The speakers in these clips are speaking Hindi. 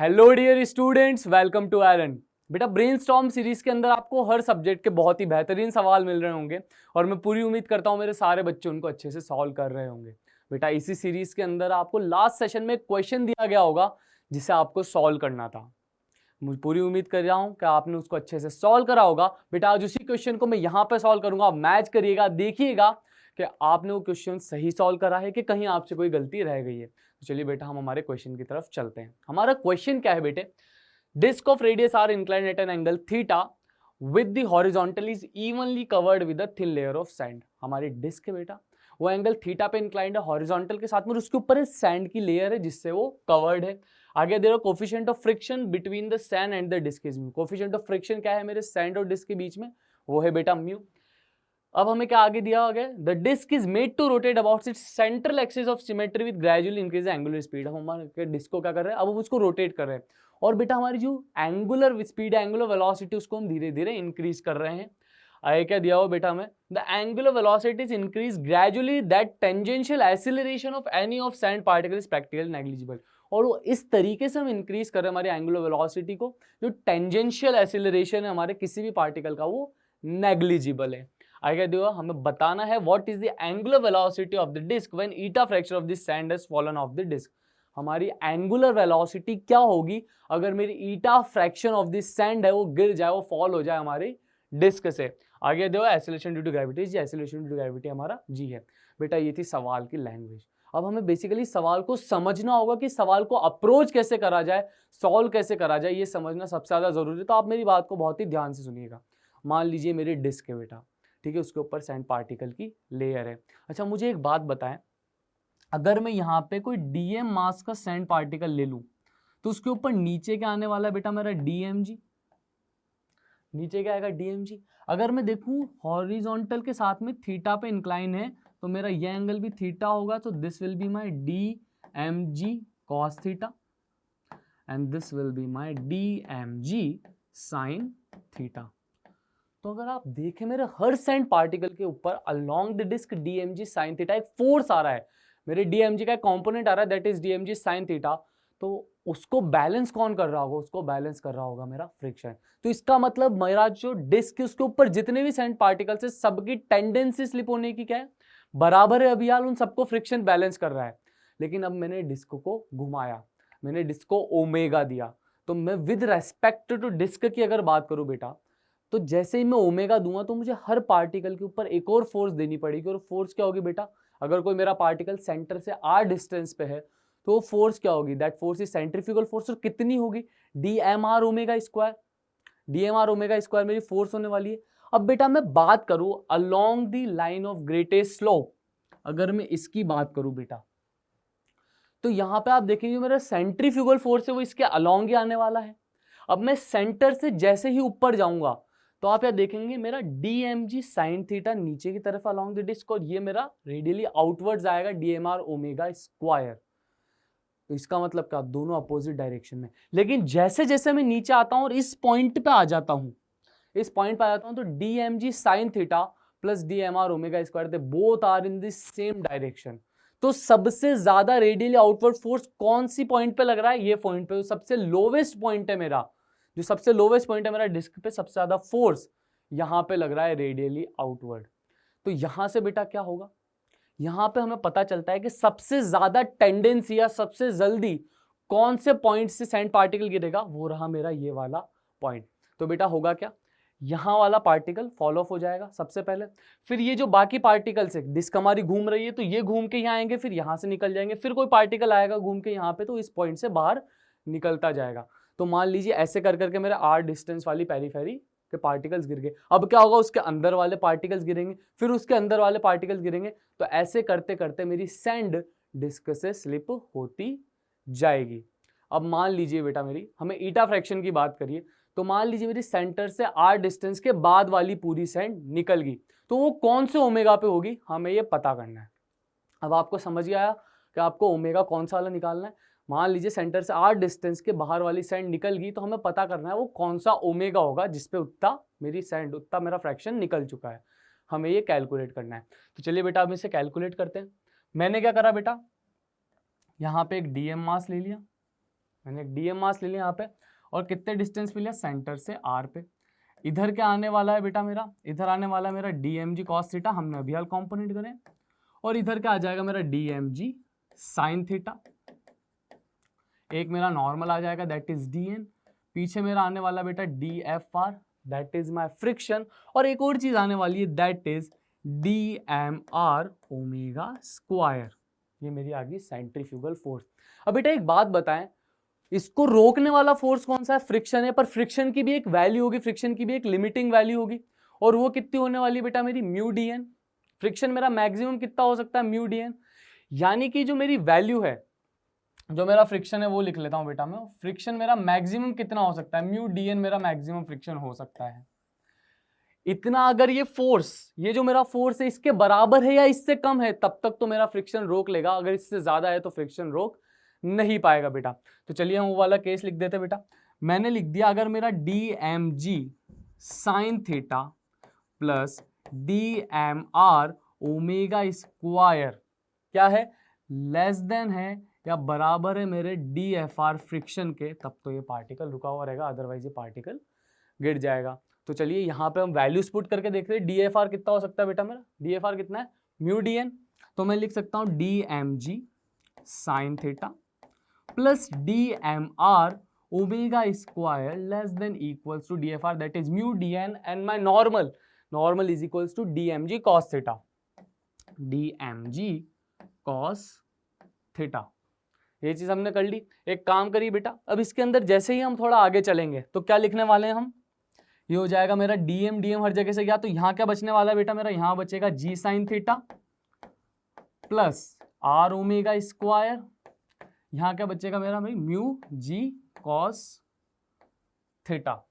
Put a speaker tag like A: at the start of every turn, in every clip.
A: Hello dear students, welcome to Allen. बेटा ब्रेनस्टॉर्म सीरीज के अंदर आपको हर सब्जेक्ट के बहुत ही बेहतरीन सवाल मिल रहे होंगे और मैं पूरी उम्मीद करता हूँ मेरे सारे बच्चे उनको अच्छे से सॉल्व कर रहे होंगे। बेटा इसी सीरीज के अंदर आपको लास्ट सेशन में एक क्वेश्चन दिया गया होगा जिसे आपको सॉल्व करना था। मुझे पूरी उम्मीद कर रहा हूँ कि आपने उसको अच्छे से सॉल्व करा होगा। बेटा आज उसी क्वेश्चन को मैं यहाँ पे सॉल्व करूंगा, मैच करिएगा, देखिएगा कि आपने वो क्वेश्चन सही सॉल्व करा है कि कहीं आपसे कोई गलती रह गई है। तो चलिए बेटा हम हमारे क्वेश्चन की तरफ चलते हैं। हमारा क्वेश्चन क्या है बेटे? Disc of radius R inclined at an angle theta with the horizontal is evenly covered with a thin layer of sand. हमारी डिस्क है बेटा, वो एंगल थीटा पे इंक्लाइंड है हॉरिजॉन्टल के साथ में, उसके ऊपर एक सैंड की लेयर है जिससे वो कवर्ड है। आगे दे रहा coefficient of friction between the sand and the disc is mu. Coefficient of friction क्या है मेरे सैंड और डिस्क के बीच में? वो है बेटा म्यू। अब हमें क्या आगे दिया गया? The disc is made to rotate about its central axis of symmetry with gradually increase angular speed. हम हमारे डिस्क को क्या कर रहे हैं? अब हम उसको रोटेट कर रहे हैं और बेटा हमारी जो एंगुलर स्पीड है, एंगुलर वेलोसिटी, उसको हम धीरे धीरे इंक्रीज कर रहे हैं। आगे क्या दिया हुआ बेटा हमें? The angular velocity is increase gradually that tangential acceleration of any of sand particle is practically negligible. और वो इस तरीके से हम इंक्रीज कर रहे हैं हमारी एंगुलर वेलोसिटी को, जो टेंजेंशियल एक्सीलरेशन है हमारे किसी भी पार्टिकल का वो नेग्लिजिबल है। आगे देखो हमें बताना है what is the angular velocity of the disc when eta fraction of the sand has fallen off the disc. हमारी एंगुलर वेलोसिटी क्या होगी अगर मेरी eta fraction of the sand है वो गिर जाए, वो फॉल हो जाए हमारी डिस्क से। आगे देखो acceleration due to gravity, g acceleration due to gravity हमारा जी है। बेटा ये थी सवाल की लैंग्वेज। अब हमें बेसिकली सवाल को समझना होगा कि सवाल को अप्रोच कैसे करा जाए, सॉल्व कैसे करा जाए, ये समझना सबसे ज्यादा जरूरी है। तो आप मेरी बात को बहुत ही ध्यान से सुनिएगा। मान लीजिए मेरी डिस्क है बेटा, ठीक है, उसके ऊपर सैंड पार्टिकल की लेयर है। अच्छा मुझे एक बात बताएं, अगर मैं यहाँ पे कोई डीएम मास का सैंड पार्टिकल ले लूं तो उसके ऊपर नीचे क्या आने वाला है बेटा? मेरा डीएमजी। नीचे क्या आएगा? डीएमजी। अगर मैं देखूं हॉरिजॉन्टल के साथ में थीटा पे इंक्लाइन है तो मेरा ये एंगल भी थीटा होगा, तो this will be my DMG cos theta and this will be my DMG sine theta. तो अगर आप देखें मेरे हर सैंड पार्टिकल के ऊपर along the disc dmg sine theta एक फोर्स आ रहा है। मेरे डीएमजी का कंपोनेंट आ रहा है that is dmg sine theta. तो उसको बैलेंस कौन कर रहा होगा? उसको बैलेंस कर रहा होगा मेरा फ्रिक्शन। तो इसका मतलब मेरा जो डिस्क है उसके ऊपर जितने भी सैंड पार्टिकल्स है सबकी टेंडेंसी स्लिप होने की क्या है? बराबर है। अभी यार उन सबको फ्रिक्शन बैलेंस कर रहा है। लेकिन अब मैंने डिस्क को घुमाया, मैंने डिस्क को ओमेगा दिया, तो मैं विद रेस्पेक्ट टू डिस्क की अगर बात करूं बेटा, तो जैसे ही मैं ओमेगा दूंगा तो मुझे हर पार्टिकल के ऊपर एक और फोर्स देनी पड़ेगी। और फोर्स क्या होगी बेटा? अगर कोई मेरा पार्टिकल सेंटर से आर डिस्टेंस पे है तो फोर्स क्या होगी? That force is centrifugal force. और कितनी होगी? D m r omega square. D m r omega square मेरी फोर्स होने वाली है। अब बेटा मैं बात करूं along the line of greatest slope, अगर मैं इसकी बात करूं बेटा, तो यहां पे आप देखेंगे मेरा सेंट्रीफ्यूगल फोर्स है वो इसके अलोंग ही आने वाला है। अब मैं सेंटर से जैसे ही ऊपर जाऊंगा तो आप यहां देखेंगे मेरा डीएमजी साइन थीटा नीचे की तरफ अलोंग द डिस्क, और ये मेरा रेडियली आउटवर्ड्स आएगा डीएमआर ओमेगा स्क्वायर। तो इसका मतलब क्या? दोनों अपोजिट डायरेक्शन में। लेकिन जैसे जैसे मैं नीचे आता हूं और इस पॉइंट पे आ जाता हूं, इस पॉइंट पे आ जाता हूं, तो dmg sine theta plus dmr omega square they both are in the same direction. तो सबसे ज्यादा रेडियली आउटवर्ड फोर्स कौन सी पॉइंट पे लग रहा है? ये पॉइंट पे। सबसे लोवेस्ट पॉइंट है मेरा, जो सबसे लोवेस्ट पॉइंट है मेरा डिस्क पे, सबसे ज्यादा फोर्स यहां पे लग रहा है रेडियली आउटवर्ड। तो यहां से बेटा क्या होगा? यहां पे हमें पता चलता है कि सबसे ज्यादा टेंडेंसी या सबसे जल्दी कौन से पॉइंट से सैंड पार्टिकल गिरेगा? वो रहा मेरा ये वाला पॉइंट। तो बेटा होगा क्या? यहां वाला पार्टिकल फॉल ऑफ हो जाएगा सबसे पहले, फिर ये जो बाकी पार्टिकल्स है, डिस्क हमारी घूम रही है तो ये घूम के यहाँ आएंगे, फिर यहां से निकल जाएंगे, फिर कोई पार्टिकल आएगा घूम के यहाँ पे तो इस पॉइंट से बाहर निकलता जाएगा। तो मान लीजिए ऐसे कर करके मेरे आर डिस्टेंस वाली पेरिफेरी के पार्टिकल्स गिर गए। अब क्या होगा? उसके अंदर वाले पार्टिकल्स गिरेंगे, फिर उसके अंदर वाले पार्टिकल्स गिरेंगे। तो ऐसे करते करते मेरी सैंड डिस्क से स्लिप होती जाएगी। अब मान लीजिए बेटा मेरी, हमें ईटा फ्रैक्शन की बात करिए, तो मान लीजिए मेरी सेंटर से आर डिस्टेंस के बाद वाली पूरी सैंड निकल गई, तो वो कौन से ओमेगा पे होगी? हमें ये पता करना है। अब आपको समझ गया कि आपको ओमेगा कौन सा वाला निकालना है। मान लीजिए सेंटर से आर डिस्टेंस के बाहर वाली सैंड निकल गई, तो हमें पता करना है वो कौन सा ओमेगा होगा जिसपे उतना मेरी सैंड, उतना मेरा फ्रैक्शन निकल चुका है। हमें ये कैलकुलेट करना है। तो चलिए बेटा अब इसे कैलकुलेट करते हैं। मैंने क्या करा बेटा? यहाँ पे एक डीएम मास ले लिया, मैंने एक डीएम मास ले लिया यहाँ पे, और कितने डिस्टेंस पे लिया, सेंटर से आर पे। इधर क्या आने वाला है बेटा मेरा, इधर आने वाला है मेरा d m g cos theta, हमने अभी हाल कॉम्पोनेंट करें, और इधर क्या आ जाएगा मेरा d m g sine theta. एक मेरा नॉर्मल आ जाएगा दैट इज डी एन, पीछे मेरा आने वाला बेटा d f r that is my friction, और एक और चीज आने वाली है that is d m r omega square. ये मेरी आ गई सेंट्रीफ्यूगल फोर्स। अब बेटा एक बात बताएं, इसको रोकने वाला फोर्स कौन सा है, फ्रिक्शन है, पर फ्रिक्शन की भी एक वैल्यू होगी, फ्रिक्शन की भी एक लिमिटिंग वैल्यू होगी, और वो कितनी होने वाली है बेटा मेरी, म्यू डी एन। फ्रिक्शन मेरा मैक्सिमम कितना हो सकता है, म्यू डी एन, यानी कि जो मेरी वैल्यू है, जो मेरा फ्रिक्शन है वो लिख लेता हूं बेटा मैं, फ्रिक्शन मेरा मैक्सिमम कितना हो सकता है, म्यू डी एन मेरा मैक्सिमम फ्रिक्शन हो सकता है इतना। अगर ये फोर्स, ये जो मेरा फोर्स है इसके बराबर है या इससे कम है, तब तक तो मेरा फ्रिक्शन रोक लेगा, अगर इससे ज्यादा है तो फ्रिक्शन रोक नहीं पाएगा बेटा। तो चलिए हम वो वाला केस लिख देते बेटा। मैंने लिख दिया अगर मेरा d m g sine theta plus d m r omega square क्या है, लेस देन है या बराबर है मेरे डी एफ आर फ्रिक्शन के, तब तो ये पार्टिकल रुका हुआ रहेगा, अदरवाइज ये पार्टिकल गिर जाएगा। तो चलिए यहाँ पे हम वैल्यूज पुट करके देखते हैं, डी एफ आर कितना हो सकता है बेटा मेरा, डी एफ आर कितना है, म्यू डी एन। तो मैं लिख सकता हूँ d m g sine theta plus d m r omega square less than equals to d f r that is mu d n, and my normal is equals to d m g cos theta, d m g cos theta. ये चीज हमने कर ली। एक काम करिए बेटा, अब इसके अंदर जैसे ही हम थोड़ा आगे चलेंगे तो क्या लिखने वाले हैं हम, ये हो जाएगा मेरा डीएम हर जगह से गया, तो यहाँ क्या बचने वाला है बेटा मेरा, यहाँ बचेगा g sine theta plus r omega squared, यहाँ क्या बचेगा मेरा भाई, म्यू जी कॉस थीटा।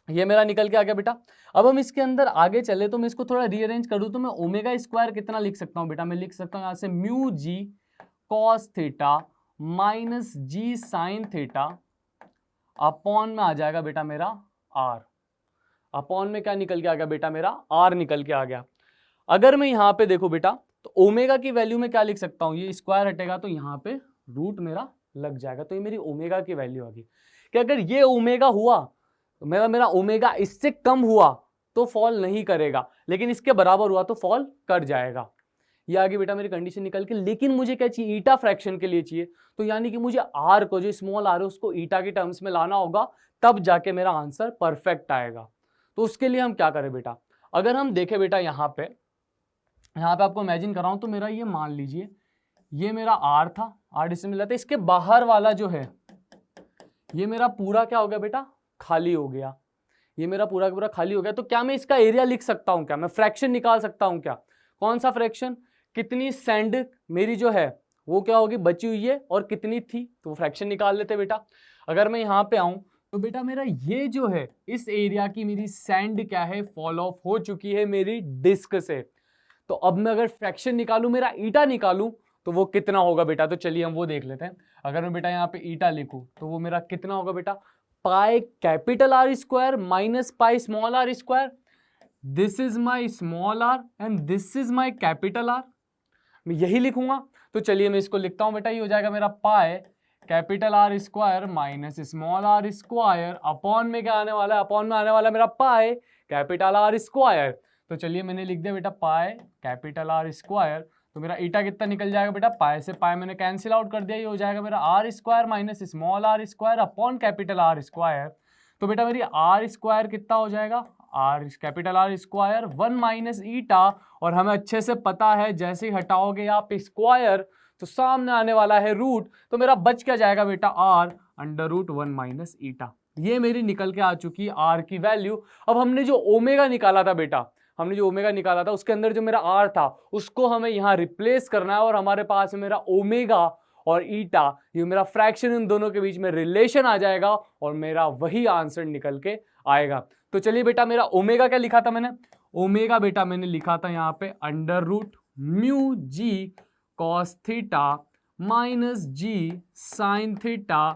A: ये मेरा निकल के आ गया बेटा। अब हम इसके अंदर आगे चले तो मैं इसको थोड़ा रीअरेंज करूँ तो मैं ओमेगा स्क्वायर कितना लिख सकता हूँ बेटा, मैं लिख सकता हूँ यहाँ से mu G cos theta minus जी साइन थीटा अपॉन में आ जाएगा बेटा मेरा आर। अपॉन में क्या निकल के आ गया बेटा मेरा, आर निकल के आ गया। अगर मैं यहाँ पे देखो बेटा तो ओमेगा की वैल्यू में क्या लिख सकता हूँ, ये स्क्वायर हटेगा तो यहाँ पे रूट मेरा लग जाएगा, तो ये मेरी ओमेगा की वैल्यू आ गई। कि अगर ये ओमेगा हुआ तो मेरा ओमेगा इससे कम हुआ तो फॉल नहीं करेगा, लेकिन इसके बराबर हुआ तो फॉल कर जाएगा। ये आगे बेटा मेरी कंडीशन निकल के, लेकिन मुझे क्या चाहिए, ईटा फ्रैक्शन के लिए चाहिए, तो यानी कि मुझे आर को, जो स्मॉल आर है उसको ईटा के टर्म्स में लाना होगा, तब जाके मेरा आंसर परफेक्ट आएगा। तो उसके लिए हम क्या करें बेटा, अगर हम देखें बेटा यहाँ पे आपको इमेजिन कर रहा हूं, तो मेरा ये मान लीजिए ये मेरा आर था, आर डिस्टेंस मिला था, इसके बाहर वाला जो है ये मेरा पूरा क्या हो गया बेटा, खाली हो गया, ये मेरा पूरा का पूरा खाली हो गया। तो क्या मैं इसका एरिया लिख सकता हूं, क्या मैं फ्रैक्शन निकाल सकता हूं क्या, कौन सा फ्रैक्शन, कितनी सैंड मेरी जो है वो क्या होगी बची हुई है और कितनी थी, तो फ्रैक्शन निकाल लेते बेटा। अगर मैं यहाँ पे आऊं तो बेटा मेरा ये जो है इस एरिया की मेरी सैंड क्या है, फॉल ऑफ हो चुकी है मेरी डिस्क से। तो अब मैं अगर फ्रैक्शन निकालूं, मेरा ईटा निकालूं, तो वो कितना होगा बेटा, तो चलिए हम वो देख लेते हैं। अगर मैं बेटा यहाँ पे ईटा लिखूं तो वो मेरा कितना होगा बेटा, pi capital are square minus pi small r square. This is my small r and this is my capital R, मैं यही लिखूंगा। तो चलिए मैं इसको लिखता हूं बेटा, ये हो जाएगा मेरा pi capital are square minus small r square, upon में क्या आने वाला है, अपॉन में आने वाला है मेरा पाई कैपिटल आर स्क्वायर। तो चलिए मैंने लिख दिया बेटा पाई कैपिटल आर स्क्वायर, तो मेरा ईटा कितना निकल जाएगा बेटा, पाई से पाई मैंने कैंसिल आउट कर दिया, ये हो जाएगा मेरा r square minus small r square upon capital are square. तो बेटा मेरी आर स्क्वायर कितना हो जाएगा, r capital are square 1 minus eta, और हमें अच्छे से पता है जैसे ही हटाओगे आप स्क्वायर तो सामने आने वाला है रूट, तो मेरा बच क्या जाएगा बेटा आर अंडर रूट 1 माइनस ईटा। ये मेरी निकल के आ चुकी आर की वैल्यू। अब हमने जो ओमेगा निकाला था बेटा, हमने जो ओमेगा निकाला था उसके अंदर जो मेरा आर था उसको हमें यहाँ रिप्लेस करना है, और हमारे पास मेरा ओमेगा और ईटा, ये मेरा फ्रैक्शन, इन दोनों के बीच में रिलेशन आ जाएगा और मेरा वही आंसर निकल के आएगा। तो चलिए बेटा मेरा ओमेगा क्या लिखा था मैंने, ओमेगा बेटा मैंने लिखा था यहाँ पे under root mu G cos theta minus जी साइन थीटा,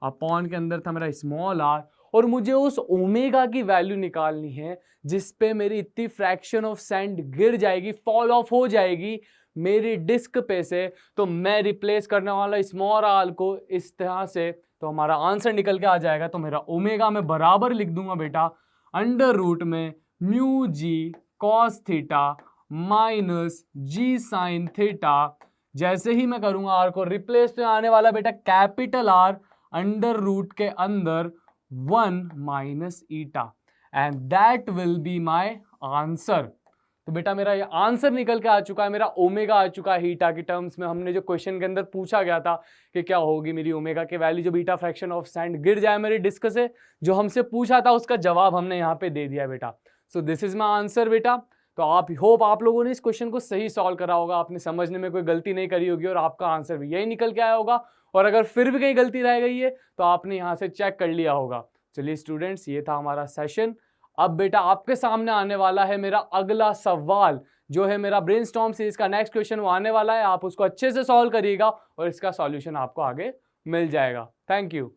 A: अपॉन के अंदर था मेरा स्मॉल आर, और मुझे उस ओमेगा की वैल्यू निकालनी है जिस पे मेरी इतनी फ्रैक्शन ऑफ सैंड गिर जाएगी, फॉल ऑफ हो जाएगी मेरी डिस्क पे से, तो मैं रिप्लेस करने वाला स्मॉल आर को इस तरह से, तो हमारा आंसर निकल के आ जाएगा। तो मेरा ओमेगा में बराबर लिख दूंगा बेटा अंडर रूट में mu G cos theta minus जी साइन थीटा। जैसे ही मैं करूंगा आर को रिप्लेस, तो आने वाला बेटा कैपिटल आर अंडर रूट के अंदर 1 minus eta, and that will be my answer. तो बेटा मेरा ये आंसर निकल के आ चुका है, मेरा ओमेगा आ चुका है ईटा की टर्म्स में। हमने जो क्वेश्चन के अंदर पूछा गया था कि क्या होगी मेरी ओमेगा की वैल्यू जब बीटा फ्रैक्शन ऑफ सैंड गिर जाए मेरी डिस्क से, जो हमसे पूछा था उसका जवाब हमने यहाँ पे दे दिया बेटा। So this is my answer बेटा। तो आप होप आप लोगों ने इस क्वेश्चन को सही सॉल्व करा होगा, आपने समझने में कोई गलती नहीं करी होगी और आपका आंसर भी यही निकल के आया होगा। और अगर फिर भी कहीं गलती रह गई है तो आपने यहाँ से चेक कर लिया होगा। चलिए स्टूडेंट्स, ये था हमारा सेशन। अब बेटा आपके सामने आने वाला है मेरा अगला सवाल, जो है मेरा ब्रेनस्टॉर्म सीरीज का नेक्स्ट क्वेश्चन वो आने वाला है। आप उसको अच्छे से सॉल्व करिएगा और इसका सॉल्यूशन आपको आगे मिल जाएगा। Thank you.